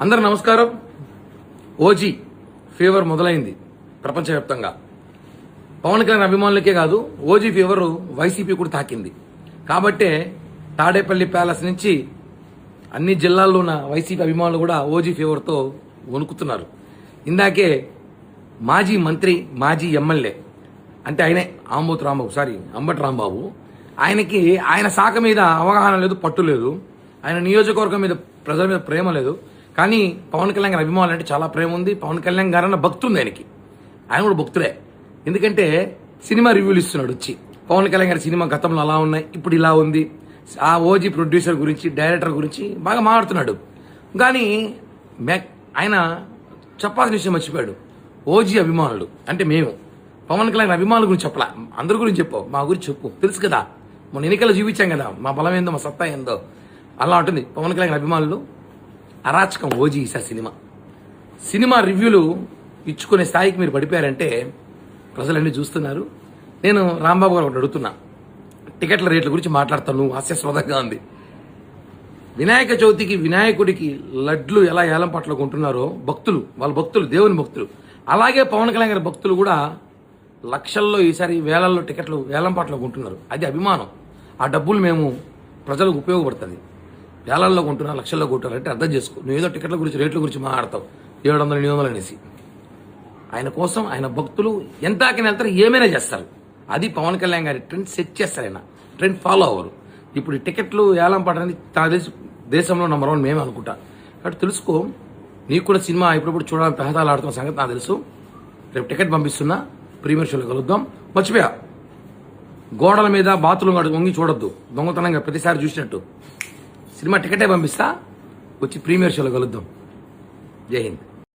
అందరూ నమస్కారం. OG fever మొదలైంది ప్రపంచవ్యాప్తంగా. పవన్ కళ్యాణ్ అభిమానులకే కాదు, ఓజీ ఫీవర్ వైసీపీ కూడా తాకింది. కాబట్టే తాడేపల్లి ప్యాలెస్ నుంచి అన్ని జిల్లాల్లో ఉన్న వైసీపీ అభిమానులు కూడా ఓజీ ఫీవర్తో వణుకుతున్నారు. ఇందాకే మాజీ మంత్రి, మాజీ ఎమ్మెల్యే అంటే ఆయనే అంబటి రాంబాబు, ఆయన శాఖ మీద అవగాహన లేదు, పట్టు లేదు. ఆయన నియోజకవర్గం మీద, ప్రజల మీద ప్రేమ లేదు. కానీ పవన్ కళ్యాణ్ గారి అభిమానులు అంటే చాలా ప్రేమ ఉంది. పవన్ కళ్యాణ్ గారు అన్న భక్తి ఉంది ఆయనకి. ఆయన కూడా భక్తులే. ఎందుకంటే సినిమా రివ్యూలు ఇస్తున్నాడు వచ్చి. పవన్ కళ్యాణ్ గారి సినిమా గతంలో అలా ఉన్నాయి, ఇప్పుడు ఇలా ఉంది. ఆ ఓజీ ప్రొడ్యూసర్ గురించి, డైరెక్టర్ గురించి బాగా మాట్లాడుతున్నాడు. కానీ ఆయన చెప్పాల్సిన విషయం మర్చిపోయాడు. ఓజీ అభిమానులు అంటే మేము పవన్ కళ్యాణ్ అభిమానుల గురించి చెప్పలా, అందరి గురించి చెప్పు, మా గురించి చెప్పు. తెలుసు కదా, మొన్న ఎన్నికల్లో చూపించాం కదా మా బలం ఏందో, మా సత్తా ఏందో. అలా ఉంటుంది పవన్ కళ్యాణ్ అభిమానులు. అరాచకం ఓజీ ఈసారి సినిమా రివ్యూలు ఇచ్చుకునే స్థాయికి మీరు పడిపోయారంటే ప్రజలన్నీ చూస్తున్నారు. నేను రాంబాబు గారు ఒకటి అడుగుతున్నా, టికెట్ల రేట్ల గురించి మాట్లాడతాను. హాస్యాస్పదంగా ఉంది. వినాయక చవితికి వినాయకుడికి లడ్లు ఎలా ఏలం పట్ల కొంటున్నారో భక్తులు, వాళ్ళ భక్తులు, దేవుని భక్తులు, అలాగే పవన్ కళ్యాణ్ గారి భక్తులు కూడా లక్షల్లో, ఈసారి వేలల్లో టికెట్లు వేలం పట్ల కొంటున్నారు. అది అభిమానం. ఆ డబ్బులు మేము ప్రజలకు ఉపయోగపడుతుంది. వేలల్లో కొంటున్నా, లక్షల్లో కొంటున్నారంటే అర్థం చేసుకో. నువ్వు ఏదో టికెట్ల గురించి, రేట్ల గురించి మాట్లాడతావు, 700, 800 అనేసి. ఆయన కోసం ఆయన భక్తులు ఎంత వెళ్తారు, ఏమైనా చేస్తారు. అది పవన్ కళ్యాణ్ గారి ట్రెండ్ సెట్ చేస్తారు. ఆయన ట్రెండ్ ఫాలో అవ్వరు. ఇప్పుడు ఈ టికెట్లు ఏలం పడని దేశంలో నంబర్ 1 మేమే అనుకుంటా. కాబట్టి తెలుసుకో, నీకు కూడా సినిమా ఇప్పుడప్పుడు చూడాలని పెహదాలు ఆడుతున్న సంగతి నాకు తెలుసు. రేపు టికెట్ పంపిస్తున్నా, ప్రీమియర్ షోలో కలుద్దాం. మర్చిపోయా, గోడల మీద బాతులు వంగి చూడొద్దు, దొంగతనంగా ప్రతిసారి చూసినట్టు. సినిమా టికెటే పంపిస్తా, వచ్చి ప్రీమియర్ షోలో కలుద్దాం. జై హింద్.